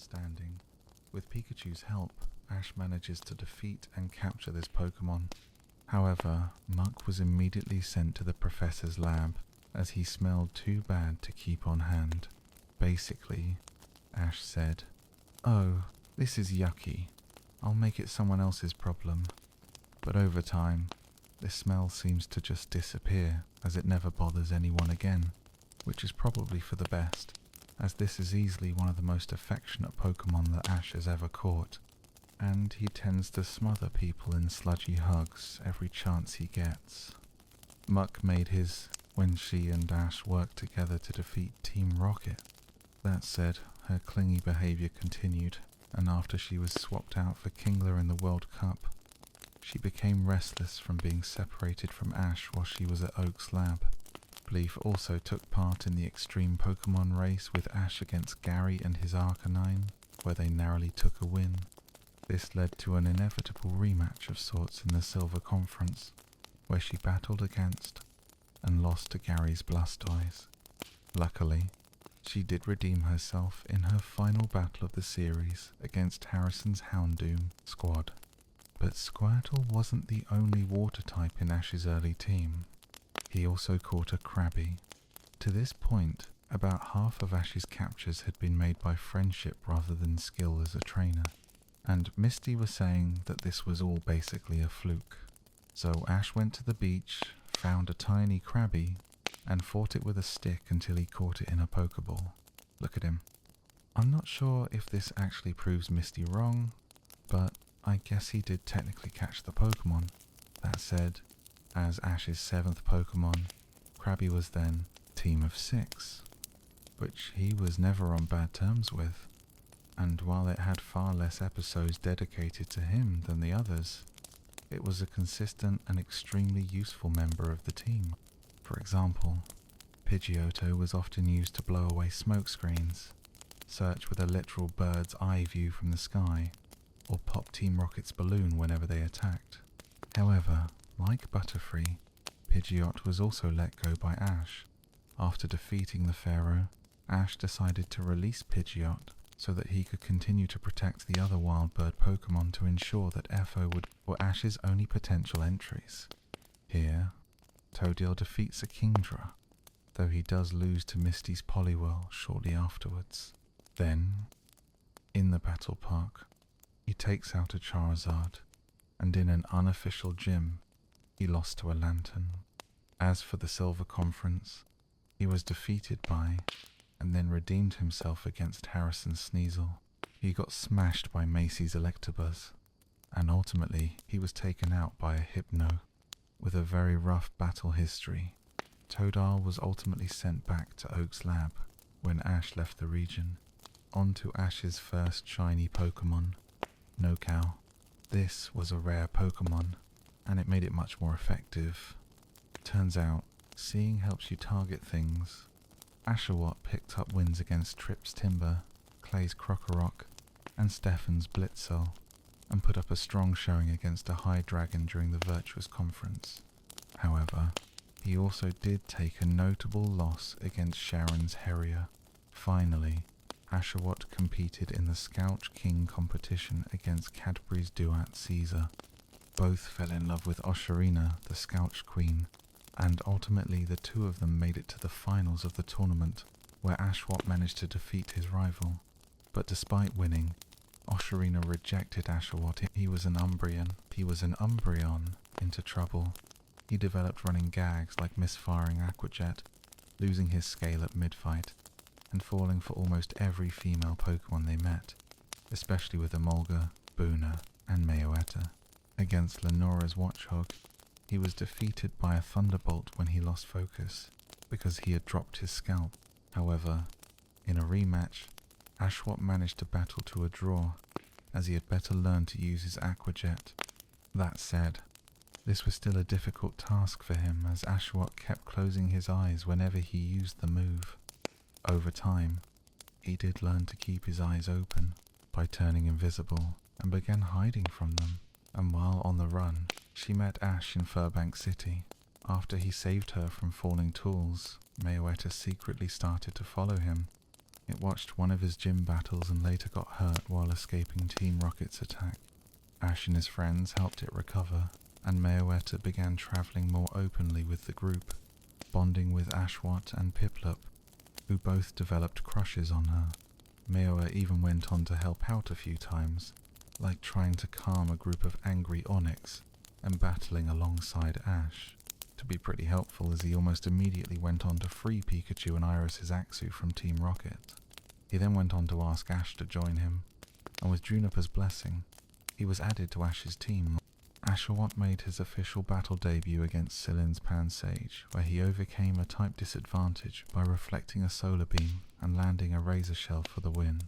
standing. With Pikachu's help, Ash manages to defeat and capture this Pokémon. However, Muck was immediately sent to the professor's lab as he smelled too bad to keep on hand. Basically, Ash said, "Oh, this is yucky. I'll make it someone else's problem." But over time, this smell seems to just disappear as it never bothers anyone again, which is probably for the best, as this is easily one of the most affectionate Pokémon that Ash has ever caught, and he tends to smother people in sludgy hugs every chance he gets. Muck made his when she and Ash worked together to defeat Team Rocket. That said, her clingy behaviour continued, and after she was swapped out for Kingler in the World Cup, she became restless from being separated from Ash while she was at Oak's lab. Bleef also took part in the extreme Pokémon race with Ash against Gary and his Arcanine, where they narrowly took a win. This led to an inevitable rematch of sorts in the Silver Conference, where she battled against and lost to Gary's Blastoise. Luckily, she did redeem herself in her final battle of the series against Harrison's Houndoom squad. But Squirtle wasn't the only water type in Ash's early team. He also caught a Krabby. To this point, about half of Ash's captures had been made by friendship rather than skill as a trainer, and Misty was saying that this was all basically a fluke. So Ash went to the beach, found a tiny Krabby, and fought it with a stick until he caught it in a Pokeball. Look at him. I'm not sure if this actually proves Misty wrong, but I guess he did technically catch the Pokemon. That said, as Ash's 7th Pokemon, Krabby was then team of 6, which he was never on bad terms with, and while it had far less episodes dedicated to him than the others, it was a consistent and extremely useful member of the team. For example, Pidgeotto was often used to blow away smoke screens, search with a literal bird's eye view from the sky, or pop Team Rocket's balloon whenever they attacked. However, like Butterfree, Pidgeot was also let go by Ash. After defeating the Pharaoh, Ash decided to release Pidgeot so that he could continue to protect the other wild bird Pokémon to ensure that FO were Ash's only potential entries. Here, Toadile defeats a Kingdra, though he does lose to Misty's Poliwhirl shortly afterwards. Then, in the battle park, he takes out a Charizard, and in an unofficial gym, he lost to a Lantern. As for the Silver Conference, he was defeated by, and then redeemed himself against Harrison Sneasel. He got smashed by Macy's Electabuzz, and ultimately he was taken out by a Hypno. With a very rough battle history, Totodile was ultimately sent back to Oak's lab when Ash left the region. On to Ash's first shiny Pokémon, Nokow. This was a rare Pokémon, and it made it much more effective. Turns out, seeing helps you target things. Ashawott picked up wins against Tripp's Timber, Clay's Krokorok, and Stefan's Blitzel, and put up a strong showing against a High Dragon during the Virtuous Conference. However, he also did take a notable loss against Sharon's Harrier. Finally, Ashawott competed in the Scout King competition against Cadbury's Duat Caesar. Both fell in love with Oshirina, the Scout Queen, and ultimately the two of them made it to the finals of the tournament, where Ashawott managed to defeat his rival. But despite winning, Oshirina rejected Ashawott. He was an Umbreon into trouble. He developed running gags like misfiring Aquajet, losing his scale at mid-fight, and falling for almost every female Pokemon they met, especially with Emolga, Boona, and Mayueta. Against Lenora's Watchog, he was defeated by a Thunderbolt when he lost focus, because he had dropped his scalp. However, in a rematch, Ashawott managed to battle to a draw, as he had better learn to use his Aquajet. That said, this was still a difficult task for him, as Ashawott kept closing his eyes whenever he used the move. Over time, he did learn to keep his eyes open by turning invisible and began hiding from them, and while on the run, she met Ash in Furbank City. After he saved her from falling tools, Mayueta secretly started to follow him, It watched one of his gym battles and later got hurt while escaping Team Rocket's attack. Ash and his friends helped it recover, and Mayaweta began traveling more openly with the group, bonding with Ashwat and Piplup, who both developed crushes on her. Mayaweta even went on to help out a few times, like trying to calm a group of angry Onyx and battling alongside Ash, to be pretty helpful as he almost immediately went on to free Pikachu and Iris's Axu from Team Rocket. He then went on to ask Ash to join him, and with Juniper's blessing, he was added to Ash's team. Ashawat made his official battle debut against Silin's Pansage, where he overcame a type disadvantage by reflecting a solar beam and landing a razor shell for the win,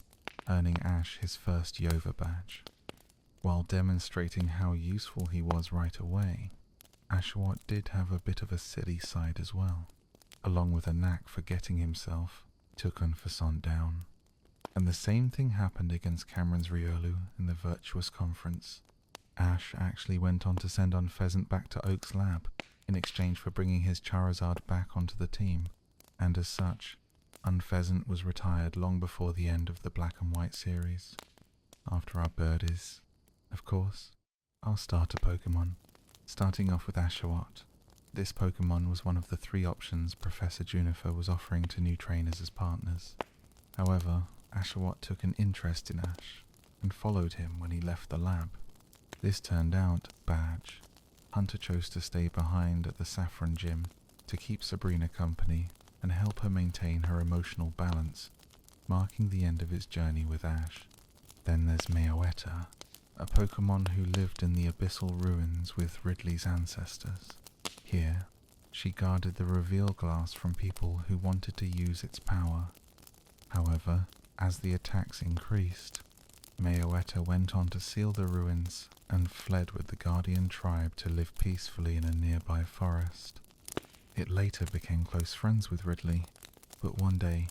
earning Ash his first Yova badge. While demonstrating how useful he was right away, Ashawat did have a bit of a silly side as well, along with a knack for getting himself took on Fasant down. And the same thing happened against Cameron's Riolu in the Virtuous Conference. Ash actually went on to send Unpheasant back to Oak's lab in exchange for bringing his Charizard back onto the team, and as such, Unpheasant was retired long before the end of the Black and White series. After our birdies, of course, I'll start a Pokémon, starting off with Ashawat. This Pokémon was one of the 3 options Professor Juniper was offering to new trainers as partners. However, Ashawat took an interest in Ash and followed him when he left the lab. This turned out badge. Hunter chose to stay behind at the Saffron Gym to keep Sabrina company and help her maintain her emotional balance, marking the end of his journey with Ash. Then there's Mayaweta, a Pokémon who lived in the abyssal ruins with Ridley's ancestors. Here, she guarded the reveal glass from people who wanted to use its power. However, as the attacks increased, Mayaweta went on to seal the ruins and fled with the Guardian tribe to live peacefully in a nearby forest. It later became close friends with Ridley, but one day,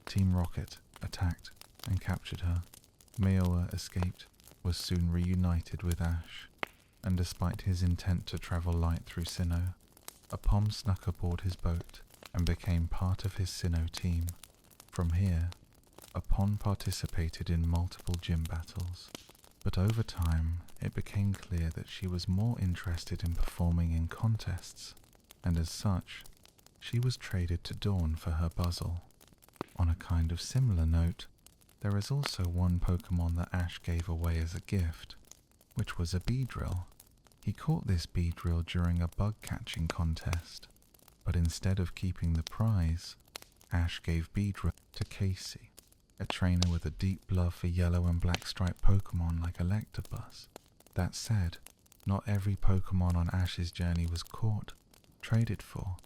Team Rocket attacked and captured her. Mayaweta escaped, was soon reunited with Ash, and despite his intent to travel light through Sinnoh, Apom snuck aboard his boat and became part of his Sinnoh team. From here, Apom participated in multiple gym battles, but over time it became clear that she was more interested in performing in contests, and as such, she was traded to Dawn for her Buzzle. On a kind of similar note, there is also one Pokémon that Ash gave away as a gift, which was a Beedrill. He caught this Beedrill during a bug-catching contest, but instead of keeping the prize, Ash gave Beedrill to Casey, a trainer with a deep love for yellow and black striped Pokémon like Electabuzz. That said, not every Pokémon on Ash's journey was caught, traded for,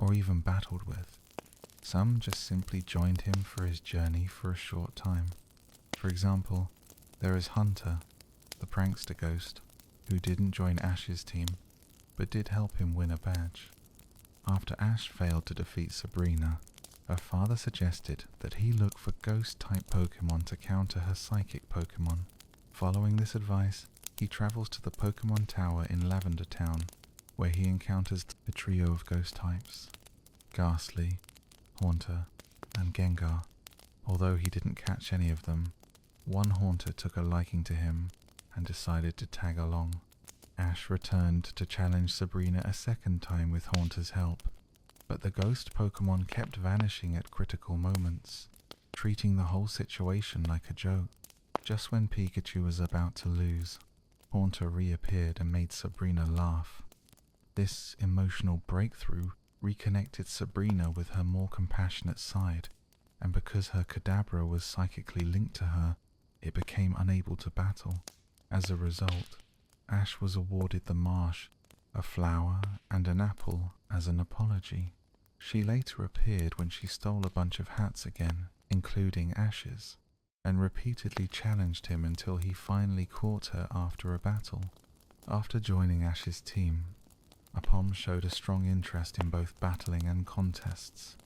or even battled with. Some just simply joined him for his journey for a short time. For example, there is Hunter, the prankster ghost, who didn't join Ash's team, but did help him win a badge. After Ash failed to defeat Sabrina, her father suggested that he look for ghost-type Pokémon to counter her psychic Pokémon. Following this advice, he travels to the Pokémon Tower in Lavender Town, where he encounters a trio of ghost types, Ghastly, Haunter, and Gengar. Although he didn't catch any of them, one Haunter took a liking to him and decided to tag along. Ash returned to challenge Sabrina a second time with Haunter's help, but the ghost Pokémon kept vanishing at critical moments, treating the whole situation like a joke. Just when Pikachu was about to lose, Haunter reappeared and made Sabrina laugh. This emotional breakthrough reconnected Sabrina with her more compassionate side, and because her Kadabra was psychically linked to her, it became unable to battle. As a result, Ash was awarded the marsh, a flower, and an apple as an apology. She later appeared when she stole a bunch of hats again, including Ash's, and repeatedly challenged him until he finally caught her after a battle. After joining Ash's team, Apom showed a strong interest in both battling and contests.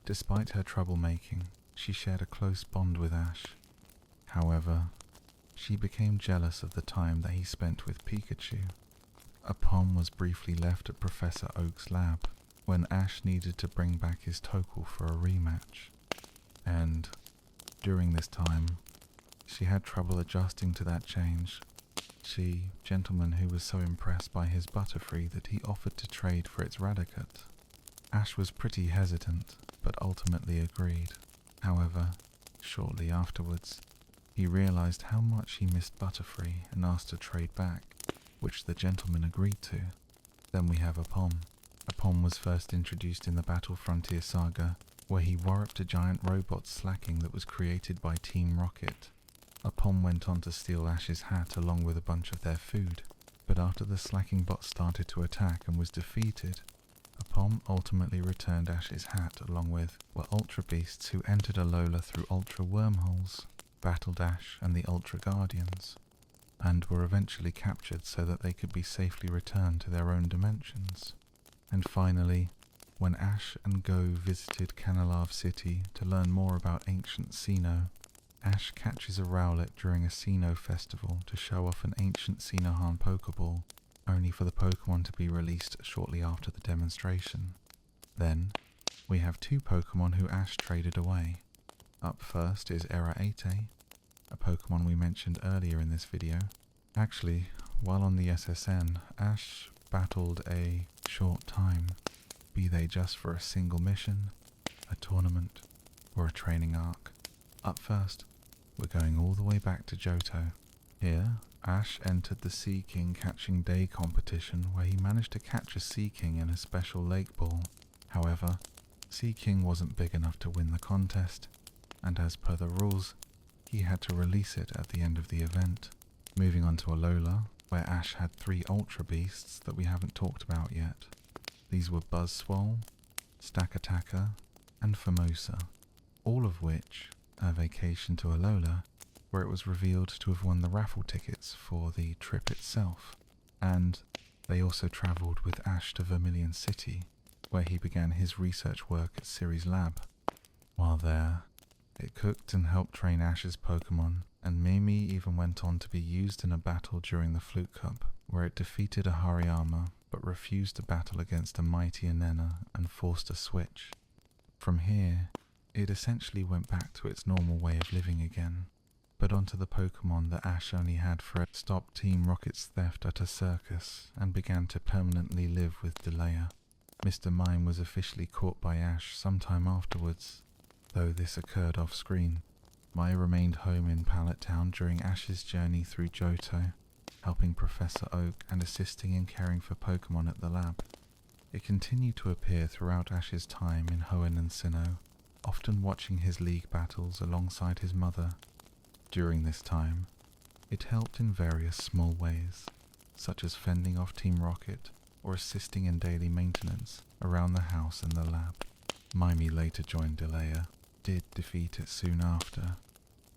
Despite her troublemaking, she shared a close bond with Ash. However, she became jealous of the time that he spent with Pikachu. Apom was briefly left at Professor Oak's lab when Ash needed to bring back his Tokel for a rematch. And During this time, she had trouble adjusting to that change. Gentleman who was so impressed by his Butterfree that he offered to trade for its Raticate. Ash was pretty hesitant, but ultimately agreed. However, shortly afterwards, he realized how much he missed Butterfree and asked to trade back, which the gentleman agreed to. Then we have Apom. Apom was first introduced in the Battle Frontier saga, where he warped a giant robot slacking that was created by Team Rocket. Apom went on to steal Ash's hat along with a bunch of their food, but after the slacking bot started to attack and was defeated, Apom ultimately returned Ash's hat along with Ultra Beasts who entered Alola through Ultra Wormholes, battled Ash and the Ultra Guardians, and were eventually captured so that they could be safely returned to their own dimensions. And finally, when Ash and Go visited Canalave City to learn more about ancient Sinnoh, Ash catches a Rowlet during a Sinnoh festival to show off an ancient Sinnohan Pokeball, only for the Pokemon to be released shortly after the demonstration. Then, we have two Pokemon who Ash traded away. Up first is Eraete, a Pokemon we mentioned earlier in this video. Actually, while on the SSN, Ash battled a short time, be they just for a single mission, a tournament, or a training arc. Up first, we're going all the way back to Johto. Here, Ash entered the Sea King Catching Day competition where he managed to catch a Sea King in a special lake ball. However, Sea King wasn't big enough to win the contest, and as per the rules, he had to release it at the end of the event. Moving on to Alola, where Ash had 3 Ultra Beasts that we haven't talked about yet. These were Buzzswole, Stakataka, and Formosa, all of which a vacation to Alola, where it was revealed to have won the raffle tickets for the trip itself, and they also travelled with Ash to Vermilion City, where he began his research work at Ciri's lab. While there, it cooked and helped train Ash's Pokemon, and Mimi even went on to be used in a battle during the Flute Cup, where it defeated a Hariyama, but refused to battle against a mighty Anena and forced a switch. From here, it essentially went back to its normal way of living again, but onto the Pokemon that Ash only had for it stopped Team Rocket's theft at a circus and began to permanently live with Delaya. Mr. Mime was officially caught by Ash sometime afterwards, though this occurred off-screen. Mai remained home in Pallet Town during Ash's journey through Johto, helping Professor Oak and assisting in caring for Pokemon at the lab. It continued to appear throughout Ash's time in Hoenn and Sinnoh, often watching his league battles alongside his mother. During this time, it helped in various small ways, such as fending off Team Rocket or assisting in daily maintenance around the house and the lab. Mimey later joined Delaya, did defeat it soon after.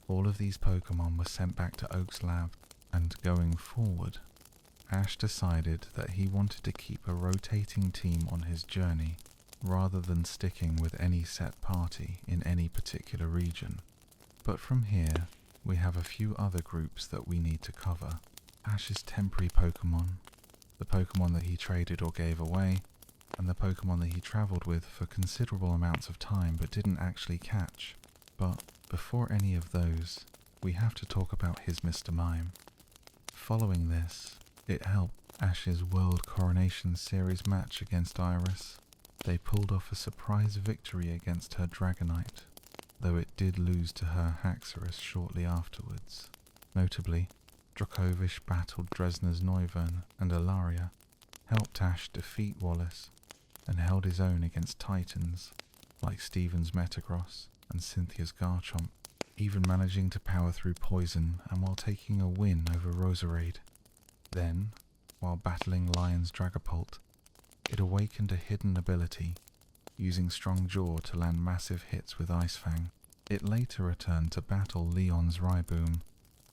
All of these Pokemon were sent back to Oak's lab, and going forward, Ash decided that he wanted to keep a rotating team on his journey, rather than sticking with any set party in any particular region. But from here, we have a few other groups that we need to cover. Ash's temporary Pokemon, the Pokemon that he traded or gave away, and the Pokemon that he travelled with for considerable amounts of time but didn't actually catch. But before any of those, we have to talk about his Mr. Mime. Following this, it helped Ash's World Coronation Series match against Iris. They pulled off a surprise victory against her Dragonite, though it did lose to her Haxorus shortly afterwards. Notably, Dracovish battled Dresner's Noivern and Alaria, helped Ash defeat Wallace, and held his own against Titans, like Steven's Metagross and Cynthia's Garchomp, even managing to power through poison and while taking a win over Roserade. Then, while battling Lion's Dragapult, it awakened a hidden ability, using Strong Jaw to land massive hits with Ice Fang. It later returned to battle Leon's Riboom,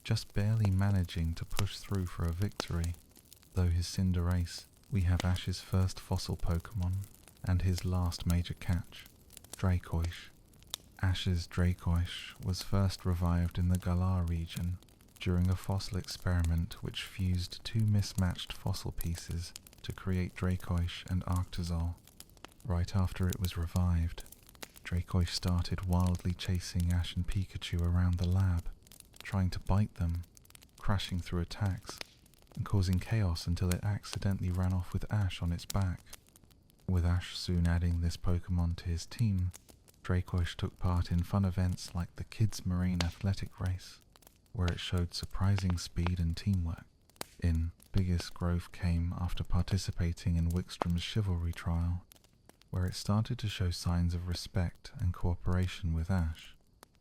just barely managing to push through for a victory. Though his Cinderace, we have Ash's first fossil Pokemon, and his last major catch, Dracoish. Ash's Dracoish was first revived in the Galar region during a fossil experiment which fused 2 mismatched fossil pieces to create Dracoish and Arctozol. Right after it was revived, Dracoish started wildly chasing Ash and Pikachu around the lab, trying to bite them, crashing through attacks, and causing chaos until it accidentally ran off with Ash on its back. With Ash soon adding this Pokémon to his team, Dracoish took part in fun events like the Kids Marine Athletic Race, where it showed surprising speed and teamwork. In biggest growth came after participating in Wickstrom's Chivalry trial, where it started to show signs of respect and cooperation with Ash.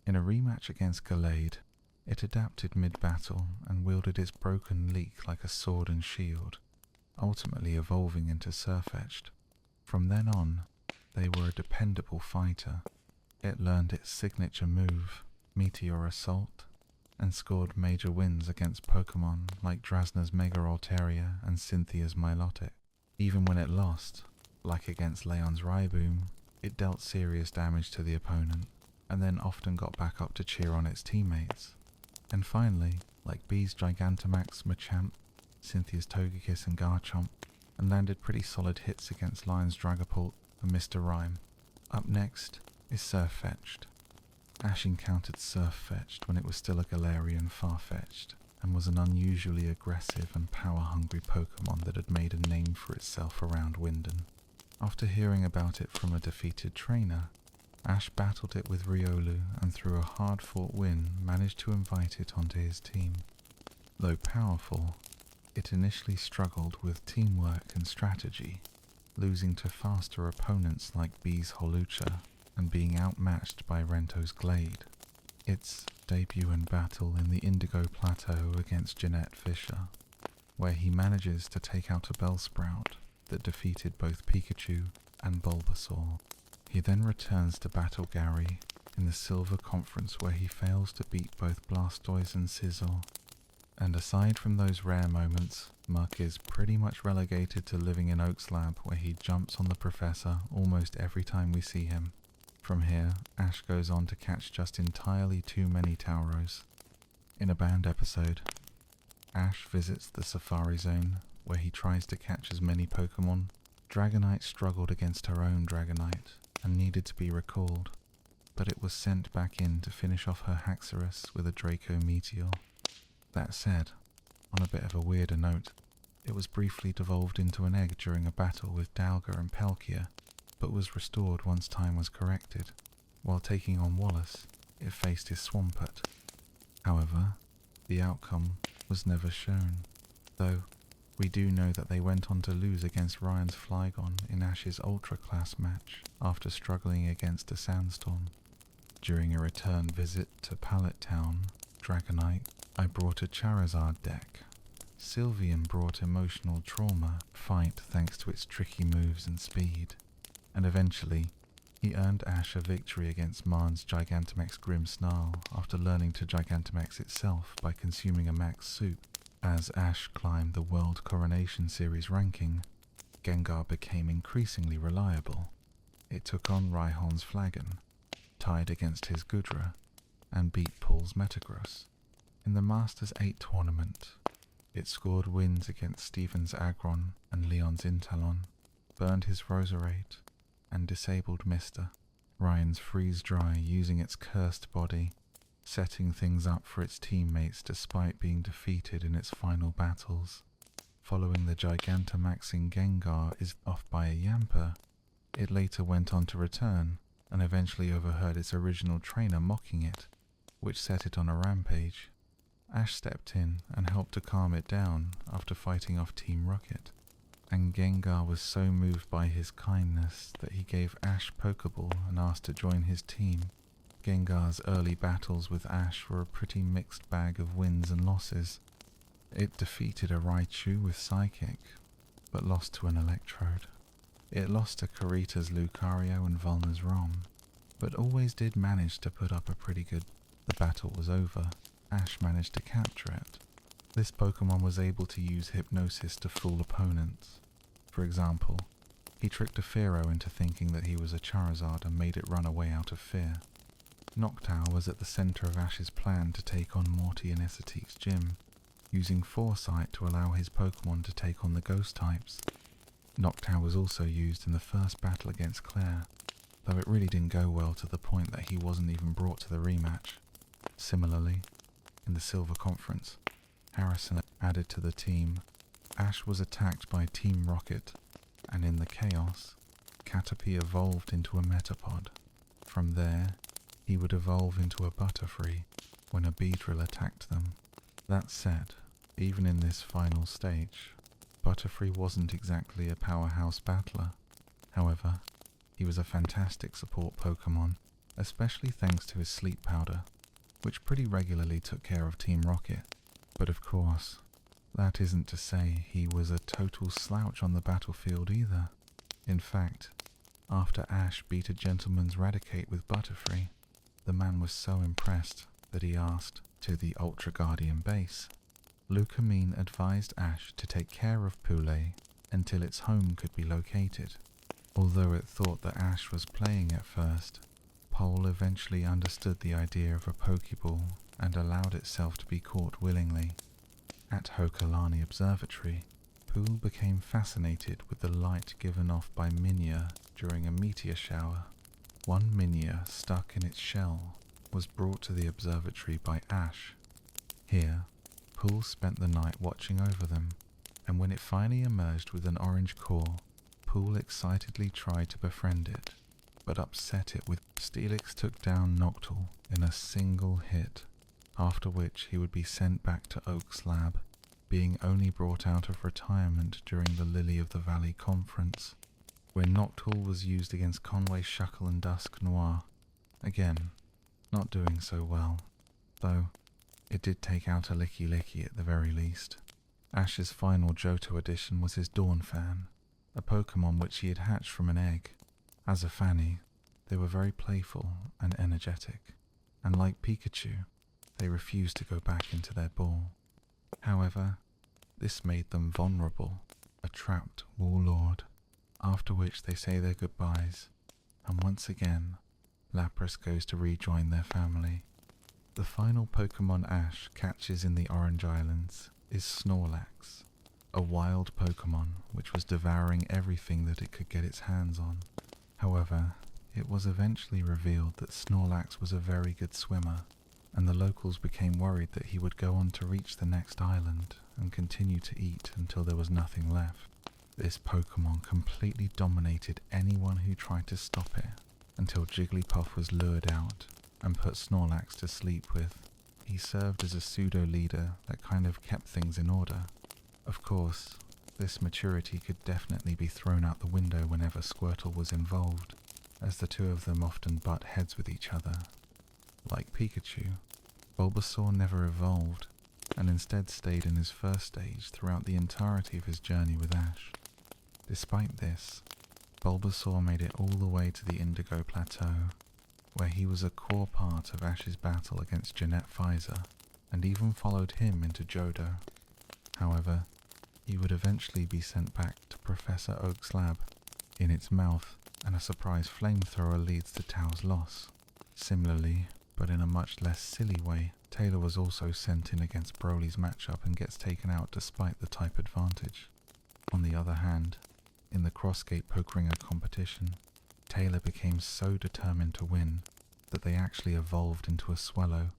In a rematch against Gallade, it adapted mid-battle and wielded its broken leek like a sword and shield, ultimately evolving into Sirfetch'd. From then on, they were a dependable fighter. It learned its signature move, Meteor Assault, and scored major wins against Pokémon like Drasna's Mega Altaria and Cynthia's Milotic. Even when it lost, like against Leon's Raiboom, it dealt serious damage to the opponent, and then often got back up to cheer on its teammates. And finally, like B's Gigantamax, Machamp, Cynthia's Togekiss and Garchomp, and landed pretty solid hits against Lion's Dragapult and Mr. Rhyme. Up next is Sirfetch'd. Ash encountered Sirfetch'd when it was still a Galarian Farfetch'd, and was an unusually aggressive and power-hungry Pokémon that had made a name for itself around Wyndon. After hearing about it from a defeated trainer, Ash battled it with Riolu and through a hard-fought win managed to invite it onto his team. Though powerful, it initially struggled with teamwork and strategy, losing to faster opponents like B's Holucha and being outmatched by Rento's Glade. Its debut in battle in the Indigo Plateau against Jeanette Fisher, where he manages to take out a Bellsprout that defeated both Pikachu and Bulbasaur. He then returns to battle Gary in the Silver Conference where he fails to beat both Blastoise and Sizzle. And aside from those rare moments, Muck is pretty much relegated to living in Oak's lab where he jumps on the Professor almost every time we see him. From here, Ash goes on to catch just entirely too many Tauros. In a banned episode, Ash visits the Safari Zone where he tries to catch as many Pokémon. Dragonite struggled against her own Dragonite and needed to be recalled, but it was sent back in to finish off her Haxorus with a Draco Meteor. That said, on a bit of a weirder note, it was briefly devolved into an egg during a battle with Dalga and Palkia, but was restored once time was corrected. While taking on Wallace, it faced his Swampert. However, the outcome was never shown, though we do know that they went on to lose against Ryan's Flygon in Ash's Ultra Class match after struggling against a Sandstorm. During a return visit to Pallet Town, Dragonite, I brought a Charizard deck. Sylveon brought emotional trauma fight thanks to its tricky moves and speed, and eventually he earned Ash a victory against Marn's Gigantamax Grimmsnarl after learning to Gigantamax itself by consuming a max soup. As Ash climbed the World Coronation Series ranking, Gengar became increasingly reliable. It took on Rhyhorn's Flagon, tied against his Goodra, and beat Paul's Metagross. In the Masters 8 tournament, it scored wins against Steven's Aggron and Leon's Intalon, burned his Roserade, and disabled Mister. Ryan's Freeze-Dry using its cursed body, setting things up for its teammates despite being defeated in its final battles. Following the Gigantamaxing Gengar is off by a Yamper, it later went on to return and eventually overheard its original trainer mocking it, which set it on a rampage. Ash stepped in and helped to calm it down after fighting off Team Rocket, and Gengar was so moved by his kindness that he gave Ash Pokeball and asked to join his team. Gengar's early battles with Ash were a pretty mixed bag of wins and losses. It defeated a Raichu with Psychic, but lost to an Electrode. It lost to Karita's Lucario and Vulner's Rom, but always did manage to put up a pretty good. The battle was over. Ash managed to capture it. This Pokemon was able to use Hypnosis to fool opponents. For example, he tricked a Fearow into thinking that he was a Charizard and made it run away out of fear. Noctowl was at the centre of Ash's plan to take on Morty in Esotic's gym, using Foresight to allow his Pokemon to take on the Ghost types. Noctowl was also used in the first battle against Claire, though it really didn't go well to the point that he wasn't even brought to the rematch. Similarly, in the Silver Conference, Harrison added to the team. Ash was attacked by Team Rocket, and in the chaos, Caterpie evolved into a Metapod. From there, he would evolve into a Butterfree when a Beedrill attacked them. That said, even in this final stage, Butterfree wasn't exactly a powerhouse battler. However, he was a fantastic support Pokémon, especially thanks to his sleep powder, which pretty regularly took care of Team Rocket. But of course, that isn't to say he was a total slouch on the battlefield either. In fact, after Ash beat a gentleman's Raticate with Butterfree, the man was so impressed that he asked to the Ultra Guardian base. Lucamine advised Ash to take care of Poulet until its home could be located. Although it thought that Ash was playing at first, Pole eventually understood the idea of a Pokeball and allowed itself to be caught willingly. At Hokalani Observatory, Poole became fascinated with the light given off by Minya during a meteor shower. One Minya stuck in its shell was brought to the observatory by Ash. Here, Poole spent the night watching over them, and when it finally emerged with an orange core, Poole excitedly tried to befriend it, but upset it with Steelix took down Noctowl in a single hit, after which he would be sent back to Oak's lab, being only brought out of retirement during the Lily of the Valley conference, where Noctowl was used against Conway Shuckle and Dusk Noir. Again, not doing so well, though it did take out a Licky Licky at the very least. Ash's final Johto edition was his Dawnfan, a Pokémon which he had hatched from an egg. As a Fanny, they were very playful and energetic, and like Pikachu, they refused to go back into their ball. However, this made them vulnerable, a trapped warlord, after which they say their goodbyes, and once again, Lapras goes to rejoin their family. The final Pokémon Ash catches in the Orange Islands is Snorlax, a wild Pokémon which was devouring everything that it could get its hands on. However, it was eventually revealed that Snorlax was a very good swimmer, and the locals became worried that he would go on to reach the next island and continue to eat until there was nothing left. This Pokémon completely dominated anyone who tried to stop it, until Jigglypuff was lured out and put Snorlax to sleep with. He served as a pseudo-leader that kind of kept things in order. Of course, this maturity could definitely be thrown out the window whenever Squirtle was involved, as the two of them often butt heads with each other. Like Pikachu, Bulbasaur never evolved, and instead stayed in his first stage throughout the entirety of his journey with Ash. Despite this, Bulbasaur made it all the way to the Indigo Plateau, where he was a core part of Ash's battle against Jeanette Pfizer, and even followed him into Johto. However, he would eventually be sent back to Professor Oak's lab, in its mouth, and a surprise flamethrower leads to Tao's loss. Similarly, but in a much less silly way, Taylor was also sent in against Broly's matchup and gets taken out despite the type advantage. On the other hand, in the Crossgate Pokeringer competition, Taylor became so determined to win that they actually evolved into a Swellow,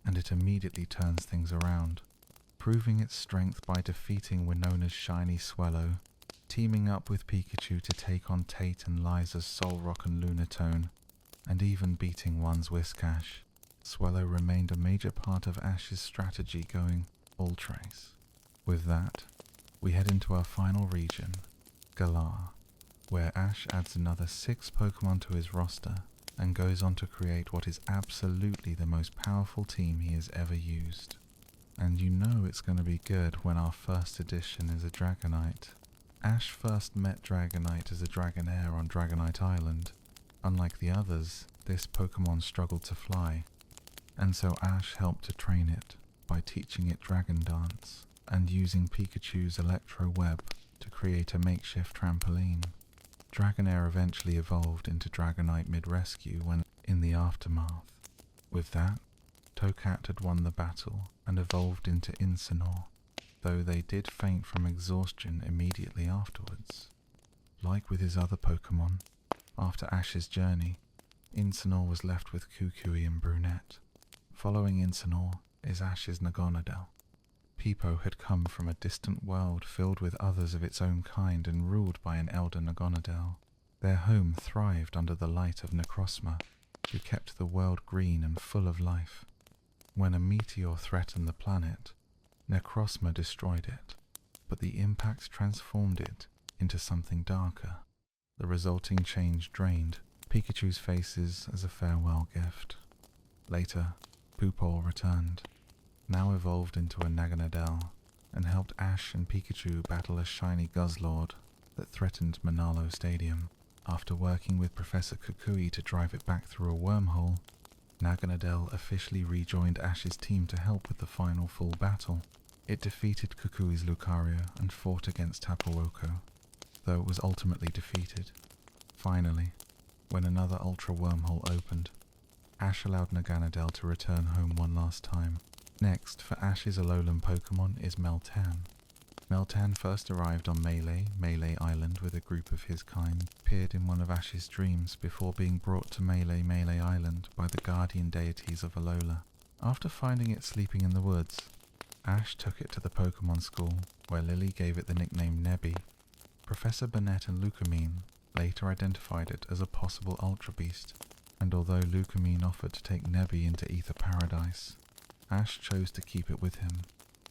and it immediately turns things around, proving its strength by defeating Winona's shiny Swellow, teaming up with Pikachu to take on Tate and Liza's Solrock and Lunatone, and even beating one's Whiscash. Swellow remained a major part of Ash's strategy going all trace. With that, we head into our final region, Galar, where Ash adds another 6 Pokemon to his roster and goes on to create what is absolutely the most powerful team he has ever used. And you know it's going to be good when our first edition is a Dragonite. Ash first met Dragonite as a Dragonair on Dragonite Island. Unlike the others, this Pokemon struggled to fly, and so Ash helped to train it by teaching it Dragon Dance and using Pikachu's Electro Web to create a makeshift trampoline. Dragonair eventually evolved into Dragonite mid-rescue when in the aftermath. With that, Tokat had won the battle and evolved into Incineroar, though they did faint from exhaustion immediately afterwards. Like with his other Pokemon, After Ash's journey, Incineroar was left with Kukui and Brunette. Following Incineroar is Ash's Nagonadel. Peepo had come from a distant world filled with others of its own kind and ruled by an elder Nagonadel. Their home thrived under the light of Necrozma, who kept the world green and full of life. When a meteor threatened the planet, Necrozma destroyed it, but the impact transformed it into something darker. The resulting change drained Pikachu's faces as a farewell gift. Later, Pupol returned, now evolved into a Nagonadel, and helped Ash and Pikachu battle a shiny Guzzlord that threatened Manalo Stadium. After working with Professor Kukui to drive it back through a wormhole, Nagonadel officially rejoined Ash's team to help with the final full battle. It defeated Kukui's Lucario and fought against Tapawoko, though it was ultimately defeated. Finally, when another Ultra Wormhole opened, Ash allowed Naganadel to return home one last time. Next, for Ash's Alolan Pokémon is Meltan. Meltan first arrived on Melee Island with a group of his kind, appeared in one of Ash's dreams before being brought to Melee Island by the guardian deities of Alola. After finding it sleeping in the woods, Ash took it to the Pokémon school, where Lily gave it the nickname Nebby. Professor Burnett and Lucamine later identified it as a possible Ultra Beast, and although Lucamine offered to take Nebby into Ether Paradise, Ash chose to keep it with him,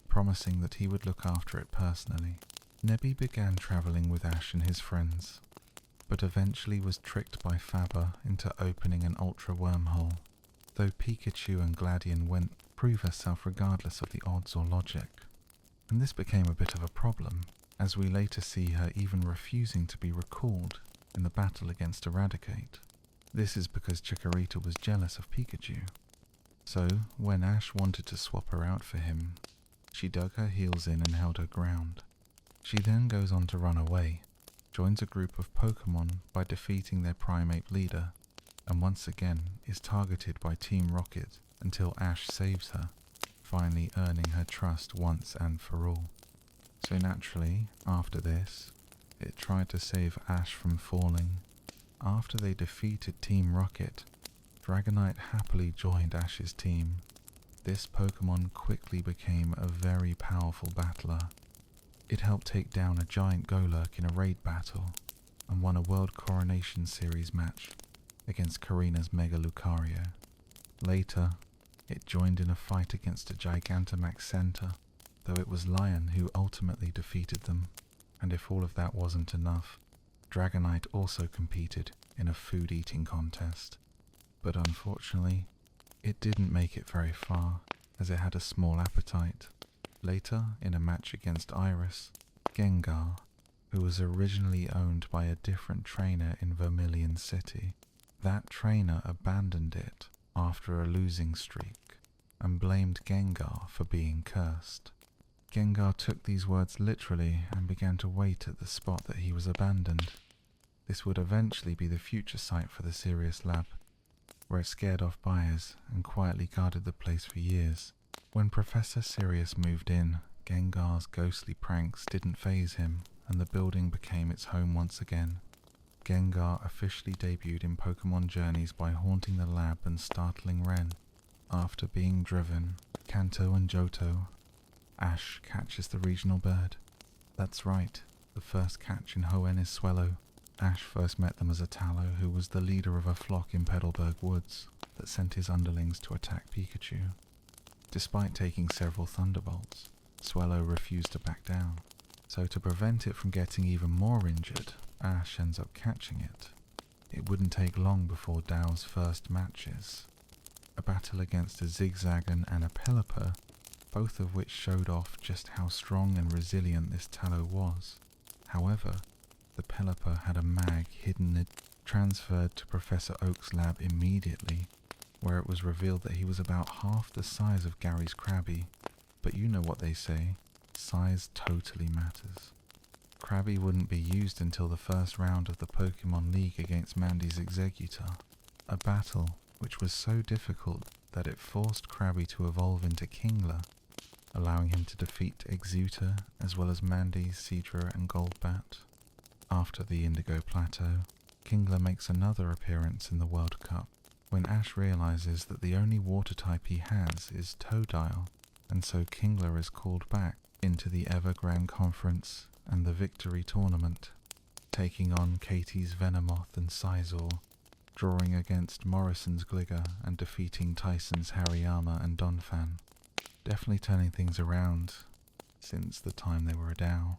promising that he would look after it personally. Nebby began travelling with Ash and his friends, but eventually was tricked by Faber into opening an Ultra Wormhole, though Pikachu and Gladion went to prove herself regardless of the odds or logic. And this became a bit of a problem, as we later see her even refusing to be recalled in the battle against Eradicate. This is because Chikorita was jealous of Pikachu. So, when Ash wanted to swap her out for him, she dug her heels in and held her ground. She then goes on to run away, joins a group of Pokémon by defeating their Primeape leader, and once again is targeted by Team Rocket until Ash saves her, finally earning her trust once and for all. So naturally, after this, it tried to save Ash from falling. After they defeated Team Rocket, Dragonite happily joined Ash's team. This Pokémon quickly became a very powerful battler. It helped take down a giant Golurk in a raid battle, and won a World Coronation Series match against Karina's Mega Lucario. Later, it joined in a fight against a Gigantamax Center, though it was Lion who ultimately defeated them. And if all of that wasn't enough, Dragonite also competed in a food-eating contest. But unfortunately, it didn't make it very far, as it had a small appetite. Later, in a match against Iris, Gengar, who was originally owned by a different trainer in Vermilion City, that trainer abandoned it after a losing streak, and blamed Gengar for being cursed. Gengar took these words literally and began to wait at the spot that he was abandoned. This would eventually be the future site for the Sirius Lab, where it scared off buyers and quietly guarded the place for years. When Professor Sirius moved in, Gengar's ghostly pranks didn't faze him, and the building became its home once again. Gengar officially debuted in Pokémon Journeys by haunting the lab and startling Ren. After being driven, Kanto and Johto, Ash catches the regional bird. That's right, the first catch in Hoenn is Swellow. Ash first met them as a Tallow who was the leader of a flock in Petalburg Woods that sent his underlings to attack Pikachu. Despite taking several Thunderbolts, Swellow refused to back down. So to prevent it from getting even more injured, Ash ends up catching it. It wouldn't take long before Dow's first matches. A battle against a Zigzagoon and a Pelipper, both of which showed off just how strong and resilient this Tallow was. However, the Pelipper had a mag hidden it transferred to Professor Oak's lab immediately, where it was revealed that he was about half the size of Gary's Krabby. But you know what they say, size totally matters. Krabby wouldn't be used until the first round of the Pokémon League against Mandy's Exeggutor, a battle which was so difficult that it forced Krabby to evolve into Kingler, allowing him to defeat Exeggutor as well as Mandy, Seadra and Golbat. After the Indigo Plateau, Kingler makes another appearance in the World Cup when Ash realizes that the only water type he has is Totodile, and so Kingler is called back into the Evergrande Conference and the Victory Tournament, taking on Katie's Venomoth and Sizor, drawing against Morrison's Gligar and defeating Tyson's Hariyama and Donphan. Definitely turning things around since the time they were a DAO.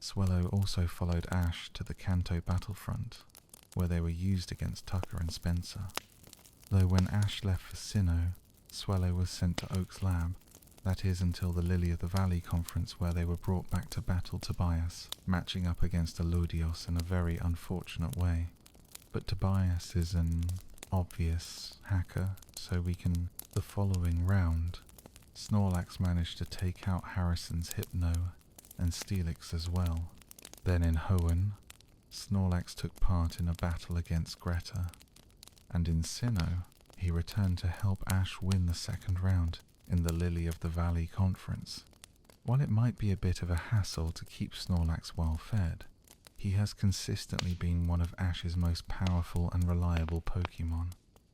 Swellow also followed Ash to the Kanto battlefront, where they were used against Tucker and Spencer. Though when Ash left for Sinnoh, Swellow was sent to Oak's lab, that is until the Lily of the Valley conference, where they were brought back to battle Tobias, matching up against Elodios in a very unfortunate way. But Tobias is an obvious hacker, so the following round, Snorlax managed to take out Harrison's Hypno and Steelix as well. Then in Hoenn, Snorlax took part in a battle against Greta, and in Sinnoh, he returned to help Ash win the second round in the Lily of the Valley conference. While it might be a bit of a hassle to keep Snorlax well fed, he has consistently been one of Ash's most powerful and reliable Pokémon,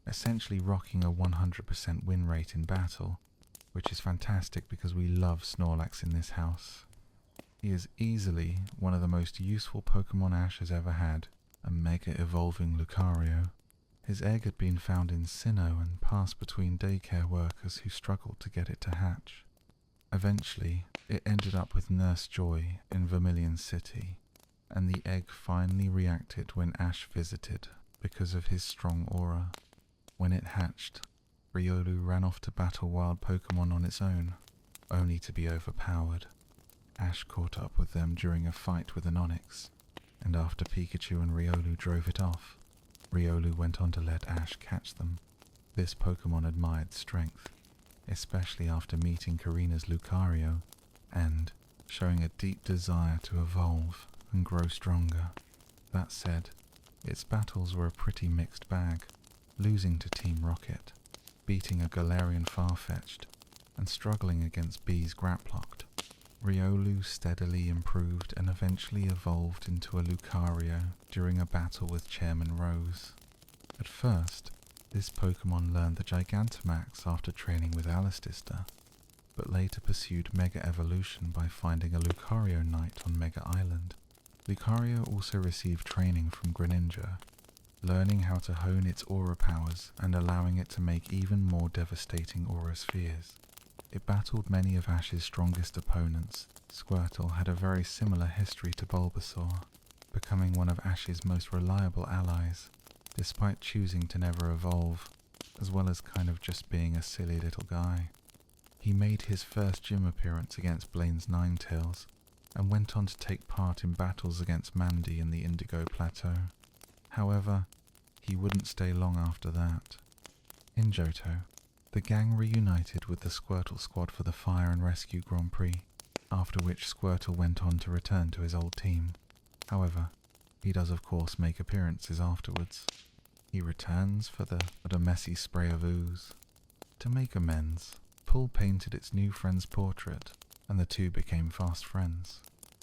essentially rocking a 100% win rate in battle, which is fantastic because we love Snorlax in this house. He is easily one of the most useful Pokémon Ash has ever had, a mega evolving Lucario. His egg had been found in Sinnoh and passed between daycare workers who struggled to get it to hatch. Eventually, it ended up with Nurse Joy in Vermilion City, and the egg finally reacted when Ash visited because of his strong aura. When it hatched, Riolu ran off to battle wild Pokémon on its own, only to be overpowered. Ash caught up with them during a fight with an Onix, and after Pikachu and Riolu drove it off, Riolu went on to let Ash catch them. This Pokémon admired strength, especially after meeting Karina's Lucario, and showing a deep desire to evolve and grow stronger. That said, its battles were a pretty mixed bag, losing to Team Rocket, beating a Galarian Farfetch'd, and struggling against B's Graplocked. Riolu steadily improved and eventually evolved into a Lucario during a battle with Chairman Rose. At first, this Pokémon learned the Gigantamax after training with Alistair, but later pursued Mega Evolution by finding a Lucario Knight on Mega Island. Lucario also received training from Greninja, learning how to hone its aura powers and allowing it to make even more devastating aura spheres. It battled many of Ash's strongest opponents. Squirtle had a very similar history to Bulbasaur, becoming one of Ash's most reliable allies, despite choosing to never evolve, as well as kind of just being a silly little guy. He made his first gym appearance against Blaine's Ninetales, and went on to take part in battles against Mandy in the Indigo Plateau. However, he wouldn't stay long after that. In Johto, the gang reunited with the Squirtle squad for the Fire and Rescue Grand Prix, after which Squirtle went on to return to his old team. However, he does of course make appearances afterwards. He returns for a messy spray of ooze. To make amends, Pull painted its new friend's portrait, and the two became fast friends.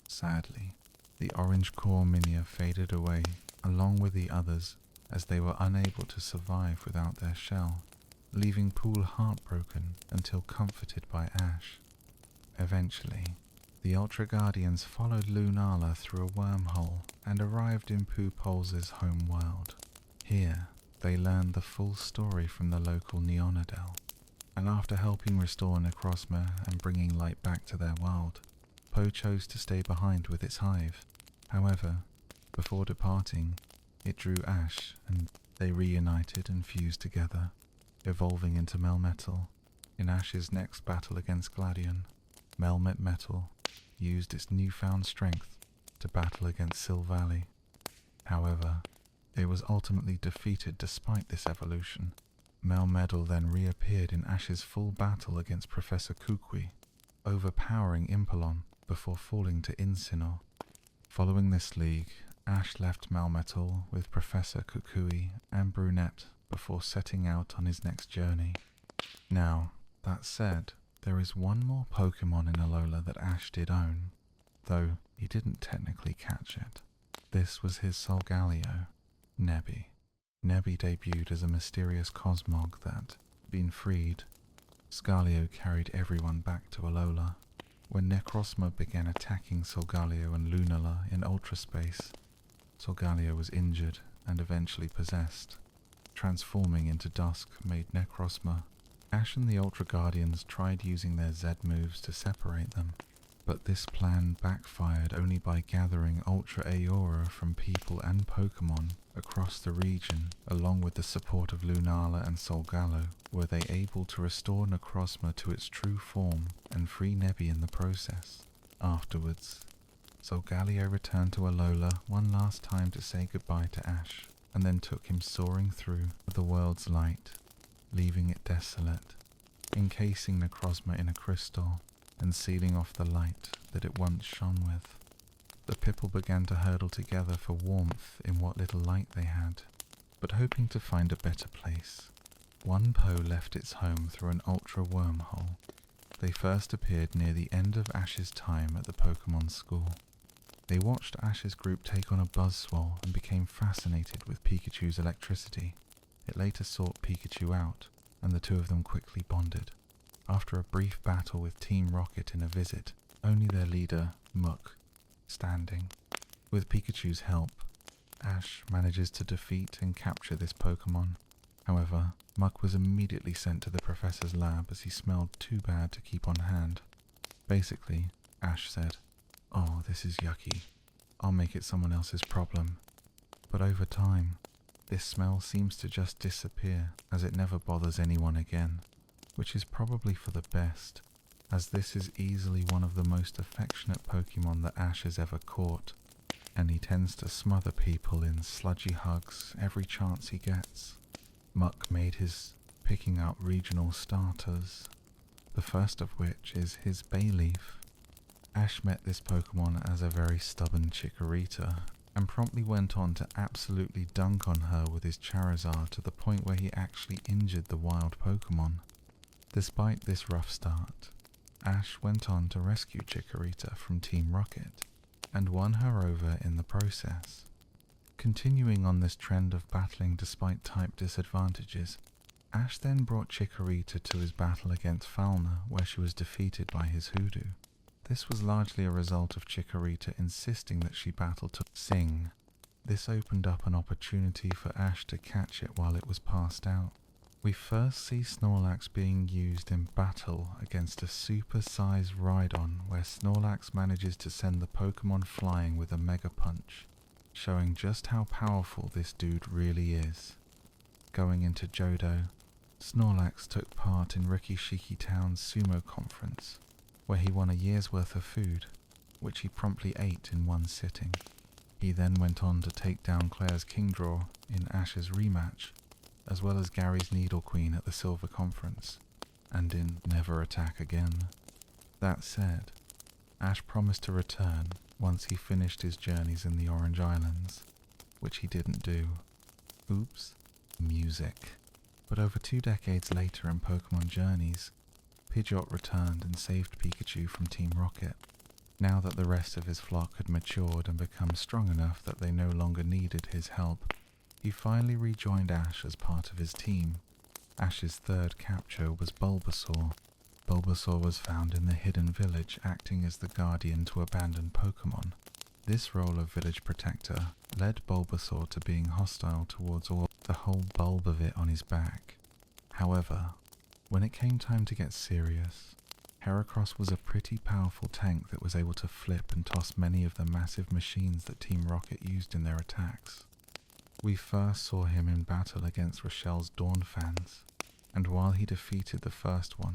Sadly, the orange core Minia faded away, along with the others, as they were unable to survive without their shell, leaving Pool heartbroken until comforted by Ash. Eventually, the Ultra Guardians followed Lunala through a wormhole and arrived in Poopol's home world. Here, they learned the full story from the local Neonadel, and after helping restore Necrozma and bringing light back to their world, Po chose to stay behind with its hive. However, before departing, it drew Ash, and they reunited and fused together, evolving into Melmetal. In Ash's next battle against Gladion, Melmet Metal used its newfound strength to battle against Silvally. However, it was ultimately defeated despite this evolution. Melmetal then reappeared in Ash's full battle against Professor Kukui, overpowering Impelon before falling to Incineroar. Following this league, Ash left Melmetal with Professor Kukui and Brunette before setting out on his next journey. Now, that said, there is one more Pokemon in Alola that Ash did own, though he didn't technically catch it. This was his Solgaleo. Nebby. Nebby debuted as a mysterious cosmog that, being freed, Scarlio carried everyone back to Alola. When Necrozma began attacking Solgaleo and Lunala in ultraspace, Solgaleo was injured and eventually possessed. Transforming into Dusk made Necrozma. Ash and the Ultra Guardians tried using their Z moves to separate them, but this plan backfired only by gathering Ultra Aura from people and Pokémon across the region. Along with the support of Lunala and Solgaleo, were they able to restore Necrozma to its true form and free Nebby in the process. Afterwards, Solgaleo returned to Alola one last time to say goodbye to Ash, and then took him soaring through the world's light, leaving it desolate, encasing Necrozma in a crystal and sealing off the light that it once shone with. The Pipple began to hurtle together for warmth in what little light they had, but hoping to find a better place. One Po left its home through an ultra wormhole. They first appeared near the end of Ash's time at the Pokémon school. They watched Ash's group take on a Buzzswole and became fascinated with Pikachu's electricity. It later sought Pikachu out, and the two of them quickly bonded. After a brief battle with Team Rocket in a visit, only their leader, Muk, standing. With Pikachu's help, Ash manages to defeat and capture this Pokémon. However, Muk was immediately sent to the professor's lab as he smelled too bad to keep on hand. Basically, Ash said, "Oh, this is yucky. I'll make it someone else's problem." But over time, this smell seems to just disappear as it never bothers anyone again, which is probably for the best, as this is easily one of the most affectionate Pokémon that Ash has ever caught, and he tends to smother people in sludgy hugs every chance he gets. Muk made his picking up regional starters, the first of which is his Bayleaf. Ash met this Pokémon as a very stubborn Chikorita, and promptly went on to absolutely dunk on her with his Charizard to the point where he actually injured the wild Pokémon. Despite this rough start, Ash went on to rescue Chikorita from Team Rocket, and won her over in the process. Continuing on this trend of battling despite type disadvantages, Ash then brought Chikorita to his battle against Falna, where she was defeated by his Hoodoo. This was largely a result of Chikorita insisting that she battle to Sing. This opened up an opportunity for Ash to catch it while it was passed out. We first see Snorlax being used in battle against a super-sized Rhydon, where Snorlax manages to send the Pokémon flying with a Mega Punch, showing just how powerful this dude really is. Going into Johto, Snorlax took part in Rikishiki Town's sumo conference, where he won a year's worth of food, which he promptly ate in one sitting. He then went on to take down Claire's Kingdraw in Ash's rematch, as well as Gary's Nidoqueen at the Silver Conference, and in Never Attack Again. That said, Ash promised to return once he finished his journeys in the Orange Islands, which he didn't do. Oops. Music. But over 2 decades later in Pokémon Journeys, Pidgeot returned and saved Pikachu from Team Rocket. Now that the rest of his flock had matured and become strong enough that they no longer needed his help, he finally rejoined Ash as part of his team. Ash's third capture was Bulbasaur. Bulbasaur was found in the Hidden Village, acting as the guardian to abandoned Pokémon. This role of village protector led Bulbasaur to being hostile towards the whole bulb of it on his back. However, when it came time to get serious, Heracross was a pretty powerful tank that was able to flip and toss many of the massive machines that Team Rocket used in their attacks. We first saw him in battle against Rochelle's Dawn fans, and while he defeated the first one,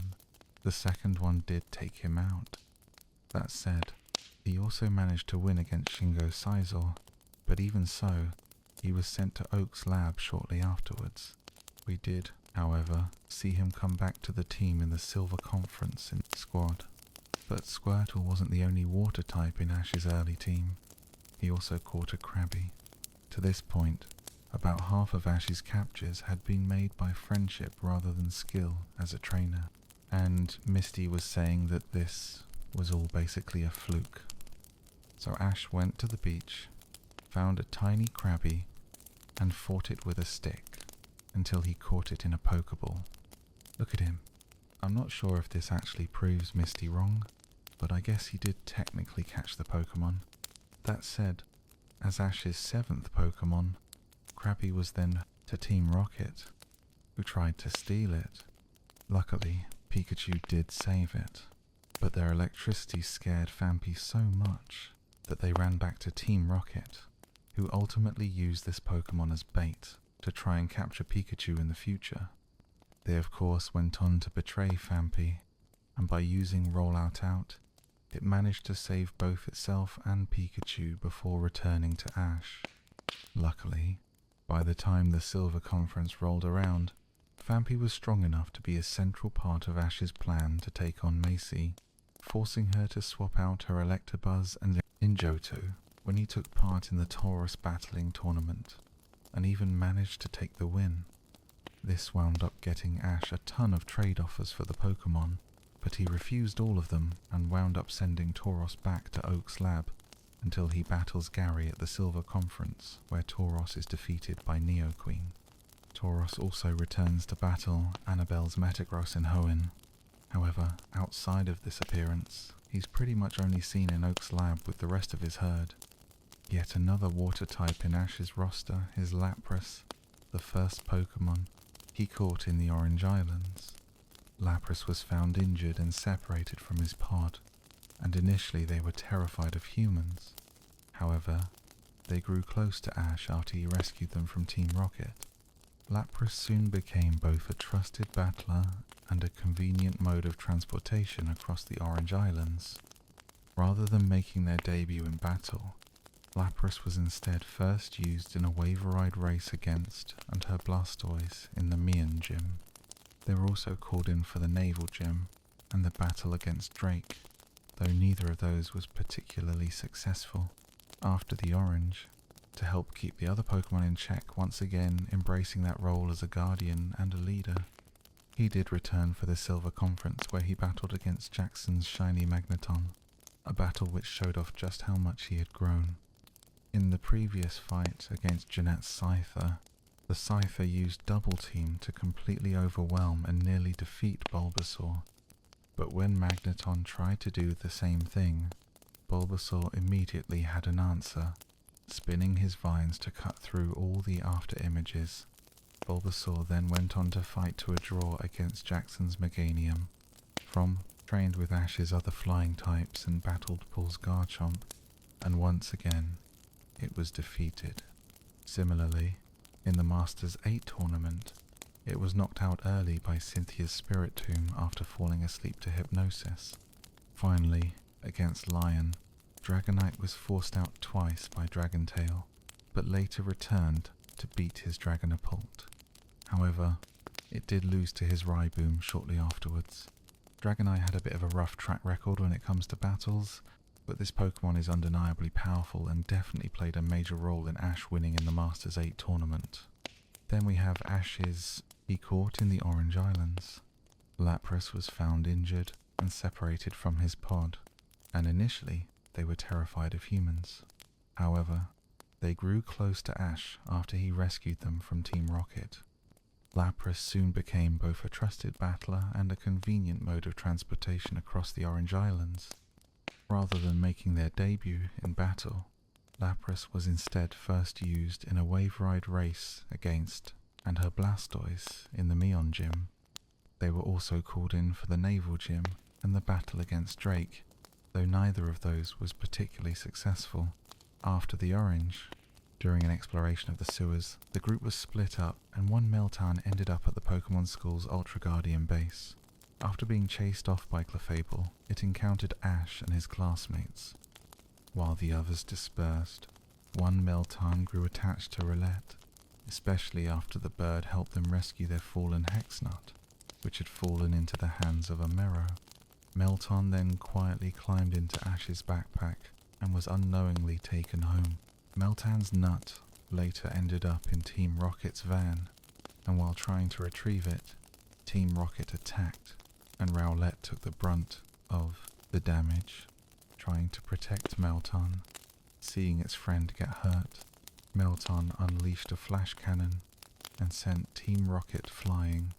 the second one did take him out. That said, he also managed to win against Shingo Sizor, but even so, he was sent to Oak's lab shortly afterwards. We did, however, see him come back to the team in the Silver Conference in Squad. But Squirtle wasn't the only water type in Ash's early team. He also caught a Krabby. To this point, about half of Ash's captures had been made by friendship rather than skill as a trainer, and Misty was saying that this was all basically a fluke. So Ash went to the beach, found a tiny Krabby, and fought it with a stick until he caught it in a Pokeball. Look at him. I'm not sure if this actually proves Misty wrong, but I guess he did technically catch the Pokemon. That said, as Ash's 7th Pokemon, Krabby was then to Team Rocket, who tried to steal it. Luckily, Pikachu did save it, but their electricity scared Phanpy so much that they ran back to Team Rocket, who ultimately used this Pokemon as bait to try and capture Pikachu in the future. They of course went on to betray Phanpy, and by using Rollout Out, it managed to save both itself and Pikachu before returning to Ash. Luckily, by the time the Silver Conference rolled around, Phanpy was strong enough to be a central part of Ash's plan to take on Macy, forcing her to swap out her Electabuzz and Johto when he took part in the Tauros Battling Tournament, and even managed to take the win. This wound up getting Ash a ton of trade offers for the Pokemon, but he refused all of them and wound up sending Tauros back to Oak's lab until he battles Gary at the Silver Conference, where Tauros is defeated by Neoqueen. Tauros also returns to battle Annabelle's Metagross in Hoenn. However, outside of this appearance, he's pretty much only seen in Oak's lab with the rest of his herd. Yet another water type in Ash's roster is Lapras, the first Pokemon he caught in the Orange Islands. Lapras was found injured and separated from his pod, and initially they were terrified of humans. However, they grew close to Ash after he rescued them from Team Rocket. Lapras soon became both a trusted battler and a convenient mode of transportation across the Orange Islands. Rather than making their debut in battle, Lapras was instead first used in a wave-ride race against and her Blastoise in the Mion Gym. They were also called in for the Naval Gym and the battle against Drake, though neither of those was particularly successful. After the Orange, to help keep the other Pokemon in check, once again embracing that role as a guardian and a leader, he did return for the Silver Conference where he battled against Jackson's shiny Magneton, a battle which showed off just how much he had grown. In the previous fight against Jeanette's Scyther, the Scyther used Double Team to completely overwhelm and nearly defeat Bulbasaur, but when Magneton tried to do the same thing, Bulbasaur immediately had an answer, spinning his vines to cut through all the after images. Bulbasaur then went on to fight to a draw against Jackson's Meganium. From trained with Ash's other flying types and battled Paul's Garchomp, and once again, it was defeated. Similarly, in the Masters 8 tournament, it was knocked out early by Cynthia's Spirit Tomb after falling asleep to hypnosis. Finally, against Lion, Dragonite was forced out twice by Dragontail, but later returned to beat his Dragonipport. However, it did lose to his Riboom shortly afterwards. Dragonite had a bit of a rough track record when it comes to battles, but this Pokemon is undeniably powerful and definitely played a major role in Ash winning in the Masters 8 tournament. Then we have Ash's he caught in the Orange Islands. Lapras was found injured and separated from his pod, and initially they were terrified of humans. However, they grew close to Ash after he rescued them from Team Rocket. Lapras soon became both a trusted battler and a convenient mode of transportation across the Orange Islands. Rather than making their debut in battle, Lapras was instead first used in a wave ride race against and her Blastoise in the Mion Gym. They were also called in for the Naval Gym and the battle against Drake, though neither of those was particularly successful. After the Orange, during an exploration of the sewers, the group was split up and one Meltan ended up at the Pokemon School's Ultra Guardian base. After being chased off by Clefable, it encountered Ash and his classmates. While the others dispersed, one Meltan grew attached to Roulette, especially after the bird helped them rescue their fallen Hexnut, which had fallen into the hands of a Mero. Meltan then quietly climbed into Ash's backpack and was unknowingly taken home. Meltan's nut later ended up in Team Rocket's van, and while trying to retrieve it, Team Rocket attacked, and Rowlett took the brunt of the damage, trying to protect Meltan. Seeing its friend get hurt, Melton unleashed a flash cannon and sent Team Rocket flying.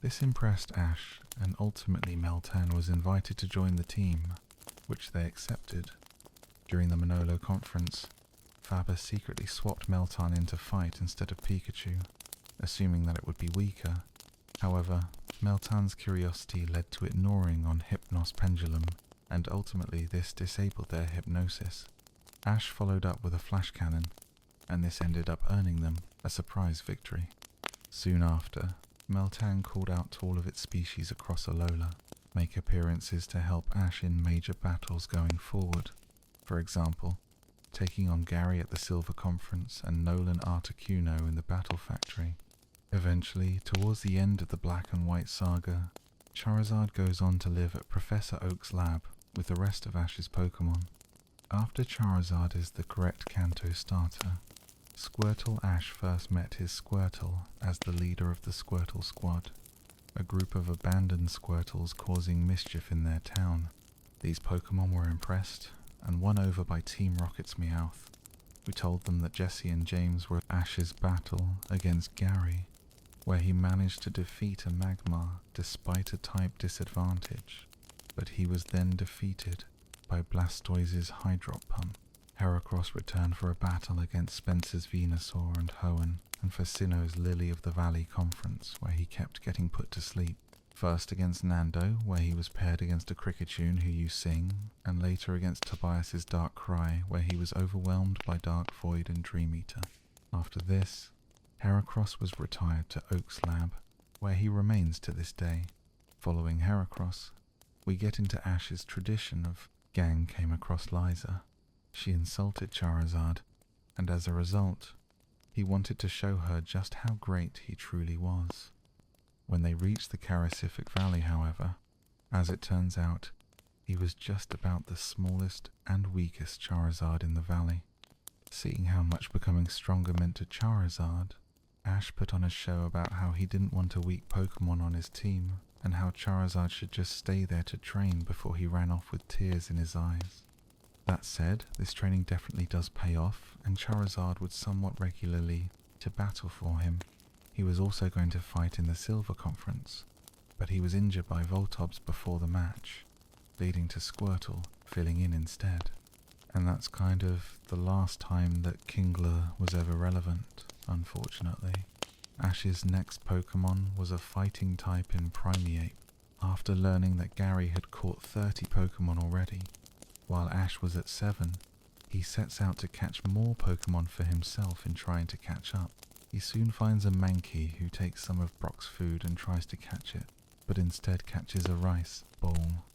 This impressed Ash, and ultimately Meltan was invited to join the team, which they accepted. During the Manolo conference, Faber secretly swapped Meltan in to fight instead of Pikachu, assuming that it would be weaker. However, Meltan's curiosity led to it gnawing on Hypnos Pendulum, and ultimately this disabled their hypnosis. Ash followed up with a flash cannon, and this ended up earning them a surprise victory. Soon after, Meltan called out to all of its species across Alola, make appearances to help Ash in major battles going forward. For example, taking on Gary at the Silver Conference and Nolan Articuno in the Battle Factory. Eventually, towards the end of the Black and White saga, Charizard goes on to live at Professor Oak's lab with the rest of Ash's Pokémon. After Charizard is the correct Kanto starter, Squirtle Ash first met his Squirtle as the leader of the Squirtle Squad, a group of abandoned Squirtles causing mischief in their town. These Pokémon were impressed and won over by Team Rocket's Meowth, who told them that Jesse and James were Ash's battle against Gary, where he managed to defeat a Magmar despite a type disadvantage, but he was then defeated by Blastoise's Hydrop Pump. Heracross returned for a battle against Spencer's Venusaur and Hoenn, and for Sinnoh's Lily of the Valley conference, where he kept getting put to sleep. First against Nando, where he was paired against a Kricketune who used Sing, and later against Tobias's Dark Cry, where he was overwhelmed by Dark Void and Dream Eater. After this, Heracross was retired to Oak's lab, where he remains to this day. Following Heracross, we get into Ash's tradition of Gang came across Liza. She insulted Charizard, and as a result, he wanted to show her just how great he truly was. When they reached the Carasific Valley, however, as it turns out, he was just about the smallest and weakest Charizard in the valley. Seeing how much becoming stronger meant to Charizard, Ash put on a show about how he didn't want a weak Pokémon on his team, and how Charizard should just stay there to train before he ran off with tears in his eyes. That said, this training definitely does pay off, and Charizard would somewhat regularly to battle for him. He was also going to fight in the Silver Conference, but he was injured by Voltops before the match, leading to Squirtle filling in instead. And that's kind of the last time that Kingler was ever relevant, unfortunately. Ash's next Pokémon was a fighting type in Primeape. After learning that Gary had caught 30 Pokémon already, while Ash was at 7, he sets out to catch more Pokémon for himself in trying to catch up. He soon finds a Mankey who takes some of Brock's food and tries to catch it, but instead catches a rice ball.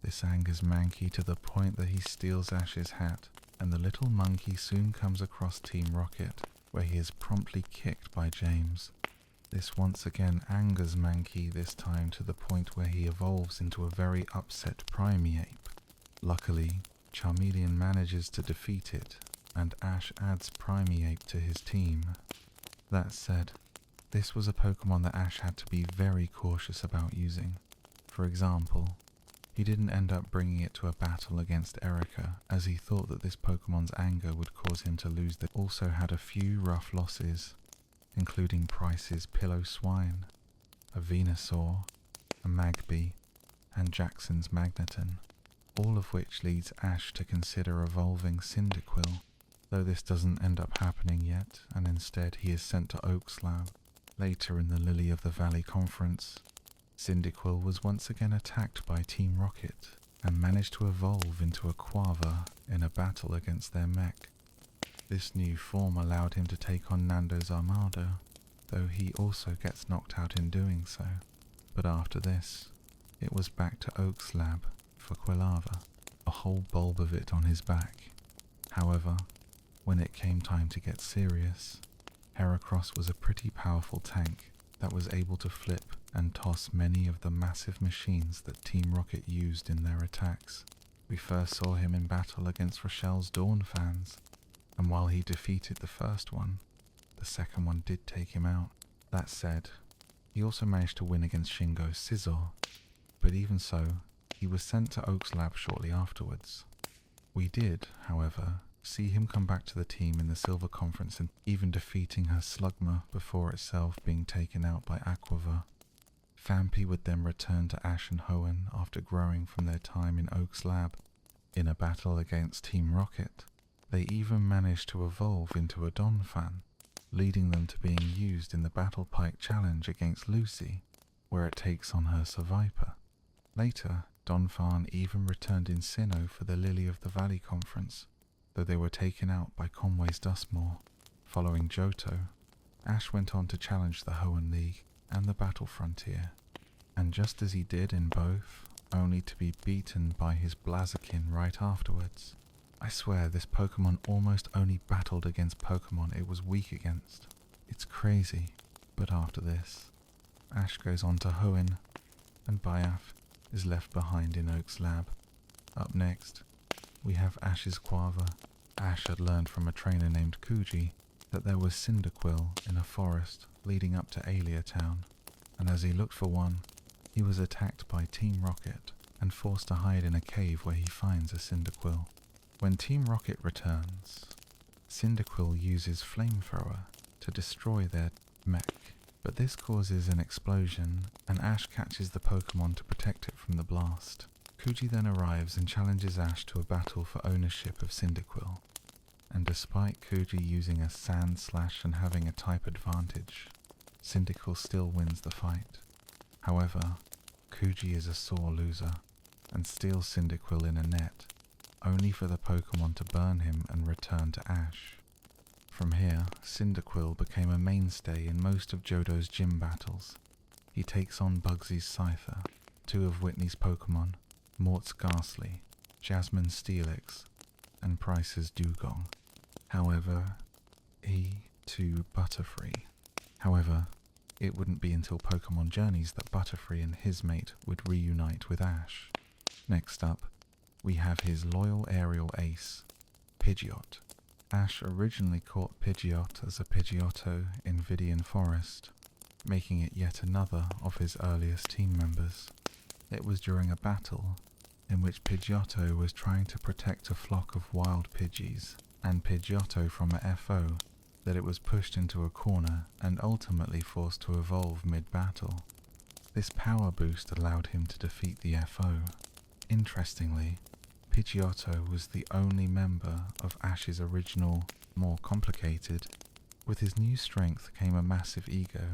This angers Mankey to the point that he steals Ash's hat, and the little monkey soon comes across Team Rocket, where he is promptly kicked by James. This once again angers Mankey, this time to the point where he evolves into a very upset Primeape. Luckily, Charmeleon manages to defeat it, and Ash adds Primeape to his team. That said, this was a Pokémon that Ash had to be very cautious about using. For example, he didn't end up bringing it to a battle against Erica, as he thought that this Pokémon's anger would cause him to lose. That also had a few rough losses, including Price's Pillow Swine, a Venusaur, a Magby, and Jackson's Magneton, all of which leads Ash to consider evolving Cyndaquil, though this doesn't end up happening yet, and instead he is sent to Oak's lab. Later in the Lily of the Valley conference, Cyndaquil was once again attacked by Team Rocket, and managed to evolve into a Quava in a battle against their mech. This new form allowed him to take on Nando's Armada, though he also gets knocked out in doing so. But after this, it was back to Oak's lab for Quilava, a whole bulb of it on his back. However, when it came time to get serious, Heracross was a pretty powerful tank that was able to flip and toss many of the massive machines that Team Rocket used in their attacks. We first saw him in battle against Rochelle's Dawn fans, and while he defeated the first one, the second one did take him out. That said, he also managed to win against Shingo's Scizor, but even so, he was sent to Oak's lab shortly afterwards. We did, however, see him come back to the team in the Silver Conference and even defeating her Slugma before itself being taken out by Aquava. Phampi would then return to Ash and Hoenn after growing from their time in Oak's lab. In a battle against Team Rocket, they even managed to evolve into a Donphan, leading them to being used in the Battle Pike challenge against Lucy, where it takes on her Survivor. Later, Donphan even returned in Sinnoh for the Lily of the Valley conference, though they were taken out by Conway's Dustmore. Following Johto, Ash went on to challenge the Hoenn League and the Battle Frontier, and just as he did in both, only to be beaten by his Blaziken right afterwards. I swear this Pokemon almost only battled against Pokemon it was weak against. It's crazy, but after this, Ash goes on to Hoenn, and Biaf is left behind in Oak's lab. Up next, we have Ash's Quava. Ash had learned from a trainer named Kuji that there was Cyndaquil in a forest leading up to Alia Town, and as he looked for one, he was attacked by Team Rocket and forced to hide in a cave where he finds a Cyndaquil. When Team Rocket returns, Cyndaquil uses Flamethrower to destroy their mech, but this causes an explosion and Ash catches the Pokemon to protect it from the blast. Kuji then arrives and challenges Ash to a battle for ownership of Cyndaquil, and despite Kuji using a Sand Slash and having a type advantage, Cyndaquil still wins the fight. However, Kuji is a sore loser and steals Cyndaquil in a net, only for the Pokemon to burn him and return to Ash. From here, Cyndaquil became a mainstay in most of Johto's gym battles. He takes on Bugsy's Scyther, two of Whitney's Pokemon, Mort's Ghastly, Jasmine's Steelix, and Price's Dugong. However, it wouldn't be until Pokemon Journeys that Butterfree and his mate would reunite with Ash. Next up, we have his loyal aerial ace, Pidgeot. Ash originally caught Pidgeot as a Pidgeotto in Vidian Forest, making it yet another of his earliest team members. It was during a battle in which Pidgeotto was trying to protect a flock of wild Pidgeys and Pidgeotto from a FO that it was pushed into a corner and ultimately forced to evolve mid-battle. This power boost allowed him to defeat the FO. Interestingly, Pidgeotto was the only member of Ash's original, more complicated. With his new strength came a massive ego,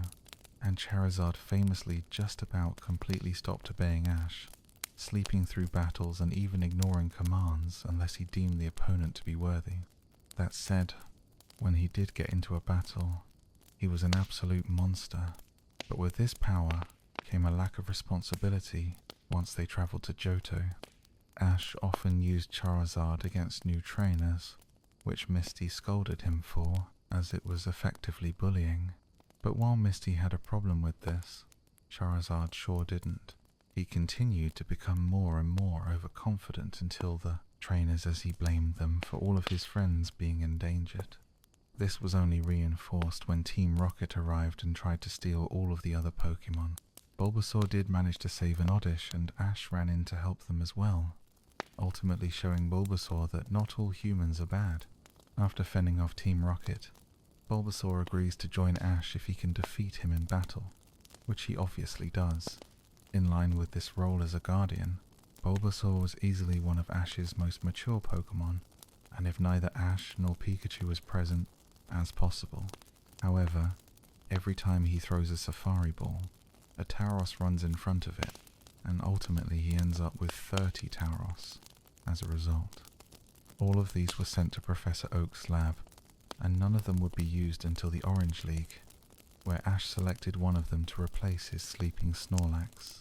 and Charizard famously just about completely stopped obeying Ash, sleeping through battles and even ignoring commands unless he deemed the opponent to be worthy. That said, when he did get into a battle, he was an absolute monster, but with this power came a lack of responsibility once they travelled to Johto. Ash often used Charizard against new trainers, which Misty scolded him for, as it was effectively bullying. But while Misty had a problem with this, Charizard sure didn't. He continued to become more and more overconfident until the trainers, as he blamed them for all of his friends being endangered. This was only reinforced when Team Rocket arrived and tried to steal all of the other Pokemon. Bulbasaur did manage to save an Oddish, and Ash ran in to help them as well, ultimately showing Bulbasaur that not all humans are bad. After fending off Team Rocket, Bulbasaur agrees to join Ash if he can defeat him in battle, which he obviously does. In line with this role as a guardian, Bulbasaur was easily one of Ash's most mature Pokemon, and if neither Ash nor Pikachu was present, as possible. However, every time he throws a Safari Ball, a Tauros runs in front of it, and ultimately he ends up with 30 Tauros as a result. All of these were sent to Professor Oak's lab, and none of them would be used until the Orange League, where Ash selected one of them to replace his sleeping Snorlax.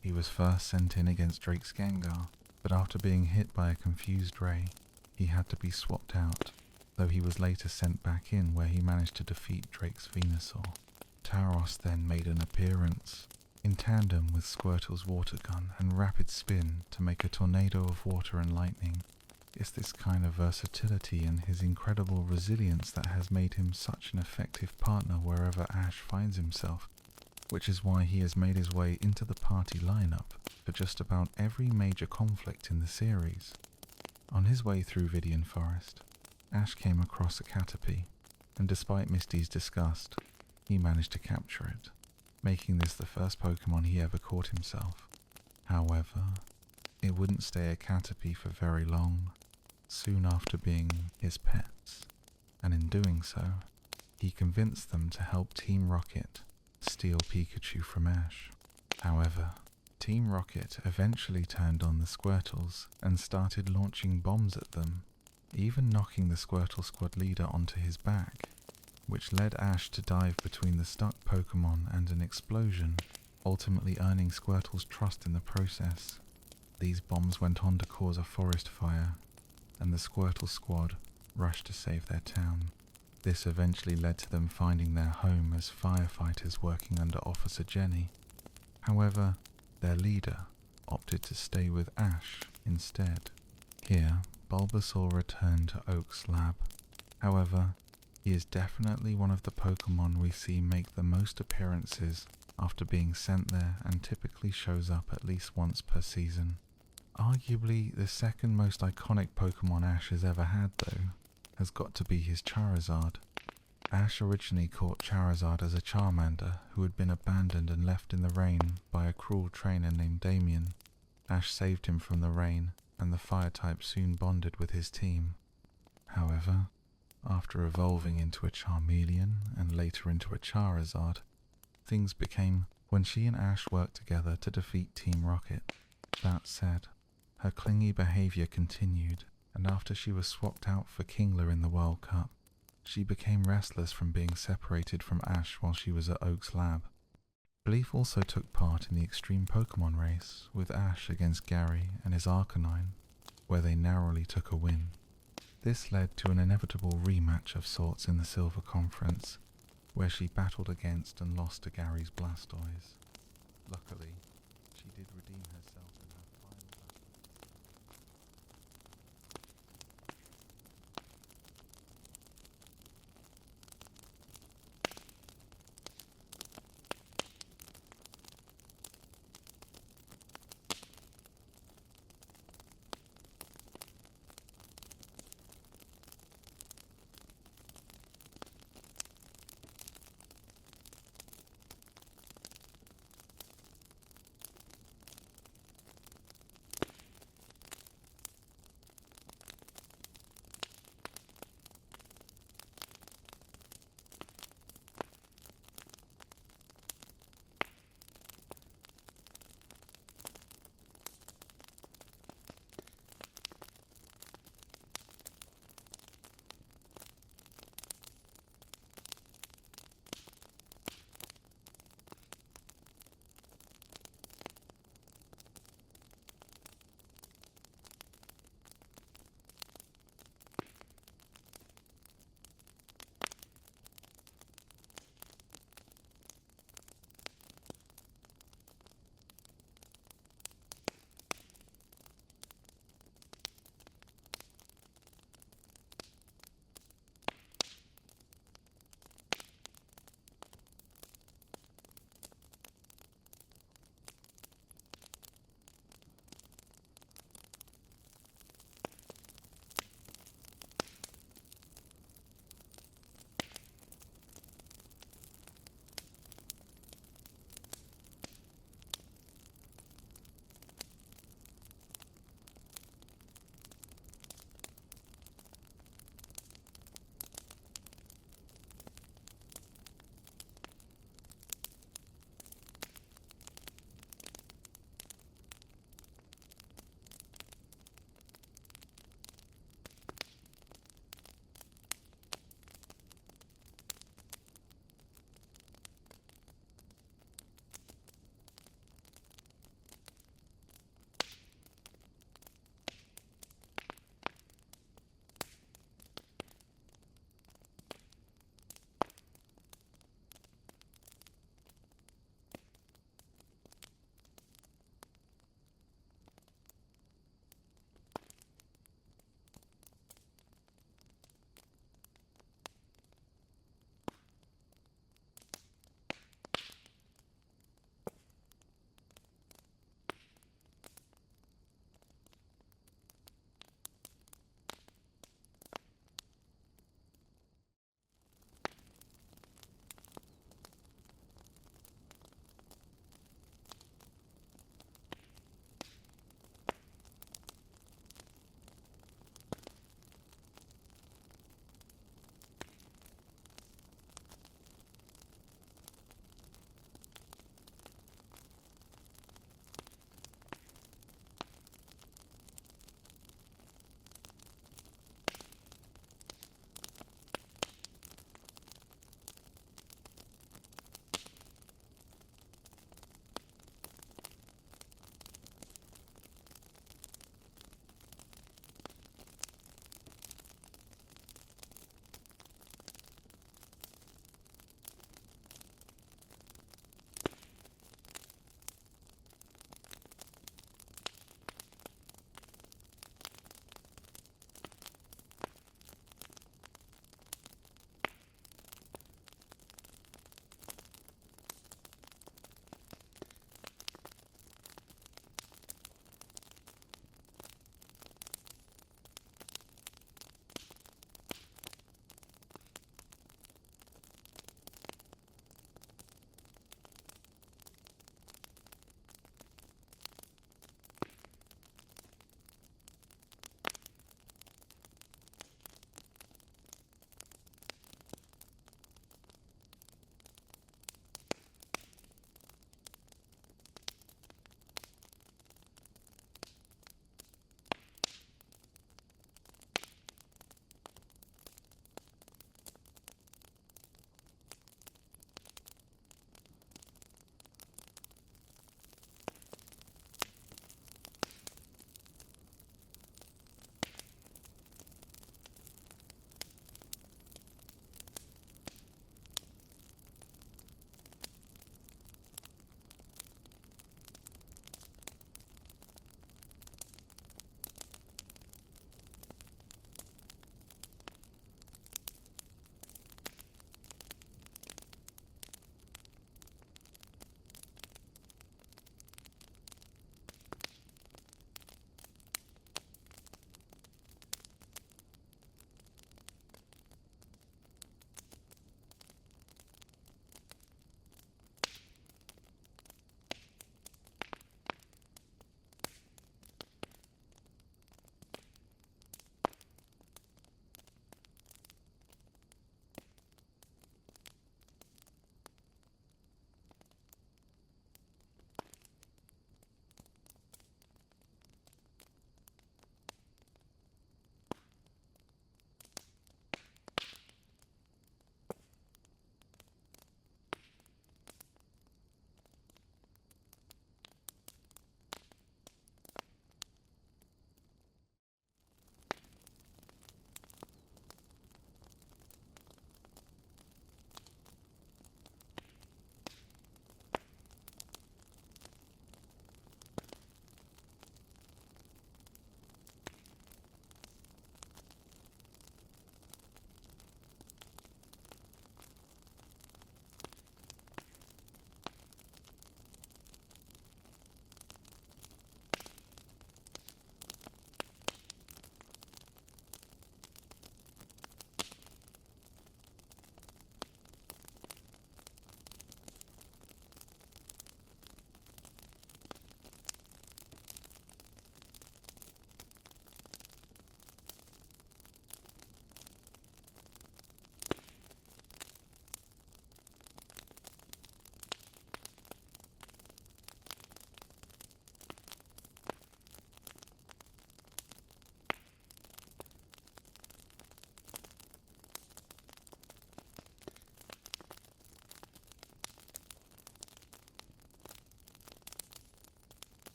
He was first sent in against Drake's Gengar, but after being hit by a confused Ray, he had to be swapped out, though he was later sent back in where he managed to defeat Drake's Venusaur. Tauros then made an appearance, in tandem with Squirtle's water gun and rapid spin to make a tornado of water and lightning. It's this kind of versatility and his incredible resilience that has made him such an effective partner wherever Ash finds himself, which is why he has made his way into the party lineup for just about every major conflict in the series. On his way through Vidian Forest, Ash came across a Caterpie, and despite Misty's disgust, he managed to capture it, making this the first Pokemon he ever caught himself. However, it wouldn't stay a Caterpie for very long, soon after being his pets, and in doing so, he convinced them to help Team Rocket steal Pikachu from Ash. However, Team Rocket eventually turned on the Squirtles and started launching bombs at them, even knocking the Squirtle Squad leader onto his back, which led Ash to dive between the stuck Pokemon and an explosion, ultimately earning Squirtle's trust in the process. These bombs went on to cause a forest fire, and the Squirtle Squad rushed to save their town. This eventually led to them finding their home as firefighters working under Officer Jenny. However, their leader opted to stay with Ash instead. Here, Bulbasaur returned to Oak's lab. However, he is definitely one of the Pokemon we see make the most appearances after being sent there, and typically shows up at least once per season. Arguably, the second most iconic Pokemon Ash has ever had, though, has got to be his Charizard. Ash originally caught Charizard as a Charmander who had been abandoned and left in the rain by a cruel trainer named Damien. Ash saved him from the rain, and the fire-type soon bonded with his team. However, after evolving into a Charmeleon and later into a Charizard, things became when she and Ash worked together to defeat Team Rocket. That said, her clingy behaviour continued, and after she was swapped out for Kingler in the World Cup, she became restless from being separated from Ash while she was at Oak's lab. Bleaf also took part in the Extreme Pokemon race with Ash against Gary and his Arcanine, where they narrowly took a win. This led to an inevitable rematch of sorts in the Silver Conference, where she battled against and lost to Gary's Blastoise. Luckily, she did redeem herself.